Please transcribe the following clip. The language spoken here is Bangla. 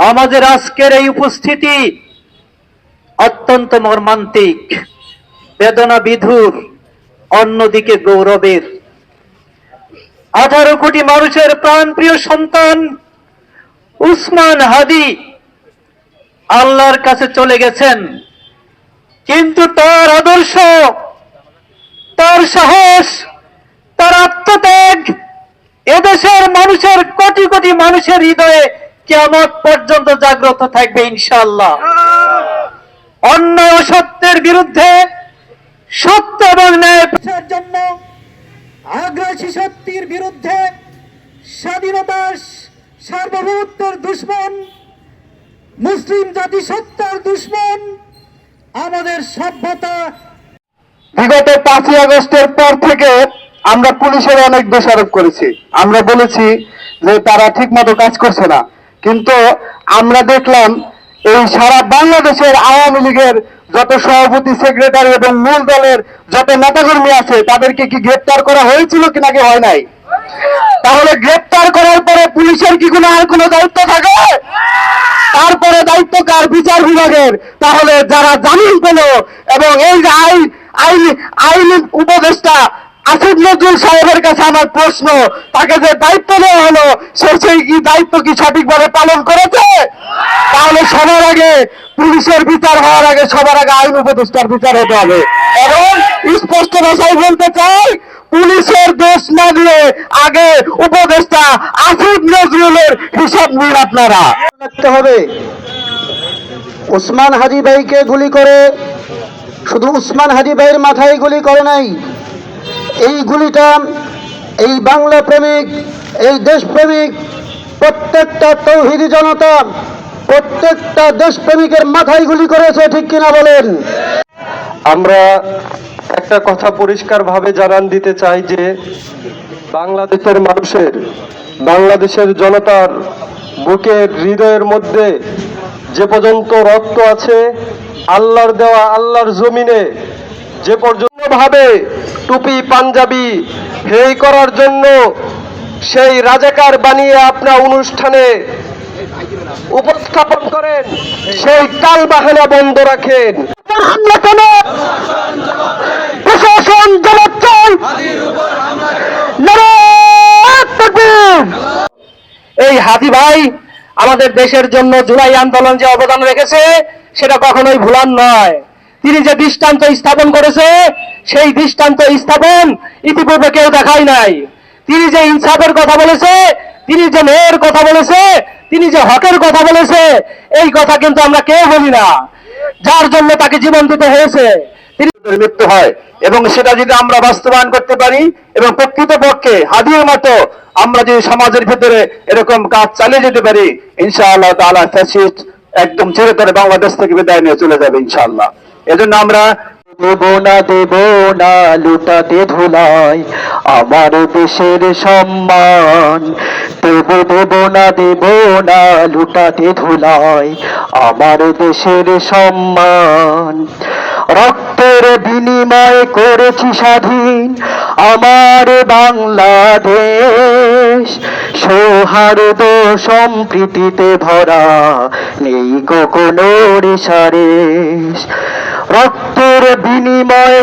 আমাদের আজকের এই উপস্থিতি অত্যন্ত মর্মান্তিক, বেদনা বিধুর, অন্যদিকে গৌরবের। 18 কোটি মানুষের প্রাণপ্রিয় সন্তান উসমান হাদি আল্লাহর কাছে চলে গেছেন, কিন্তু তার আদর্শ, তার সাহস, তার আত্মত্যাগ এদেশের মানুষের, কোটি কোটি মানুষের হৃদয়ে কিয়ামত পর্যন্ত জাগ্রত থাকবে ইনশাআল্লাহ। অন্যায় ও সত্যের বিরুদ্ধে, সত্য এবং ন্যায় প্রতিষ্ঠার জন্য, আগ্রাসী শক্তির বিরুদ্ধে, স্বাধীনতার সার্বভৌমত্বের দুশমন, মুসলিম জাতিসত্তার দুশমন আমাদের সভ্যতা। বিগত 5ই আগস্টের পর থেকে আমরা পুলিশের অনেক দোষারোপ করেছি। আমরা বলেছি যে তারা ঠিক মতো কাজ করছে না, কিন্তু আমরা দেখলাম এই সারা বাংলাদেশের আওয়ামী লীগের যত সভাপতি, সেক্রেটারি এবং মূল দলের যত নেতাকর্মী আছে তাদেরকে কি গ্রেপ্তার করা হয়েছিল কি নাকি হয় নাই? তাহলে গ্রেপ্তার করার পরে পুলিশের কি আর কোনো দায়িত্ব থাকে? তারপরে দায়িত্ব কার? বিচার বিভাগের। তাহলে যারা জামিন পেল এবং এই যে আইন উপদেষ্টা আসিফ নজরুল সাহেবের কাছে আমার প্রশ্ন, তাকে যে দায়িত্ব দেওয়া হলো সেই দায়িত্ব কি সঠিকভাবে পালন করেছে? তাহলে সবার আগে পুলিশের বিচার হওয়ার আগে সবার আগে আইন উপদেষ্টার বিচার হতে হবে। এবং স্পষ্ট ভাষায় বলতে চাই, পুলিশের দোষ না দিয়ে আগে উপদেষ্টা আসিফ নজরুলের হিসাব নিন আপনারা। রাখতে হবে। উসমান হাদি ভাইকে গুলি করে শুধু উসমান হাদি ভাইয়ের মাথায় গুলি করে নাই, এই গুলিটা এই বাংলা প্রেমিক, এই দেশপ্রেমিক প্রত্যেকটা তৌহিদি জনতা, প্রত্যেকটা দেশপ্রেমিকের মাথায় গুলি করেছে, ঠিক কিনা বলেন? আমরা একটা কথা পরিষ্কারভাবে জানান দিতে চাই যে বাংলাদেশের মানুষের, বাংলাদেশের জনতার বুকের, হৃদয়ের মধ্যে যে পর্যন্ত রক্ত আছে, আল্লাহর দেওয়া, আল্লাহর জমিনে যে পর্যন্ত ভাবে টুপি পাঞ্জাবি হেই করার জন্য সেই রাজাকার বানিয়ে আপনার অনুষ্ঠানে উপস্থাপন করেন, সেই কাল বাহানা বন্ধ রাখেন। প্রশাসন জবাব চাই। এই হাদি ভাই আমাদের দেশের জন্য জুলাই আন্দোলন যে অবদান রেখেছে সেটা কখনোই ভুলার নয়। তিনি যে দৃষ্টান্ত স্থাপন করেছে সেই দৃষ্টান্ত স্থাপন ইতিপূর্বে কেউ দেখায় নাই। তিনি যে ইনসাফের কথা বলেছে, তিনি যে ন্যায়ের কথা বলেছে, তিনি যে হকের কথা বলেছে, এই কথা কিন্তু আমরা কেউ বলি না, যার জন্য তাকে জীবন দিতে হয়েছে। তিনি মৃত্যু হয় এবং সেটা যদি আমরা বাস্তবায়ন করতে পারি এবং প্রকৃতপক্ষে হাদির মতো আমরা যদি সমাজের ভিতরে এরকম কাজ চালিয়ে যেতে পারি, ইনশাআল্লাহ তাআলা ফ্যাসিস্ট একদম চিরতরে বাংলাদেশ থেকে বিদায় নিয়ে চলে যাবে ইনশাআল্লাহ। এজন্য আমরা দেব না লুটাতে ধুলাই আমার দেশের সম্মান, দেব না লুটাতে ধুলাই আমার দেশের সম্মান। রক্তের বিনিময় করেছি স্বাধীন আমার বাংলাদেশ, সৌহার্দ্য সম্প্রীতিতে ভরা নেই কখনো রেশারেশ। রক্তের বিনিময়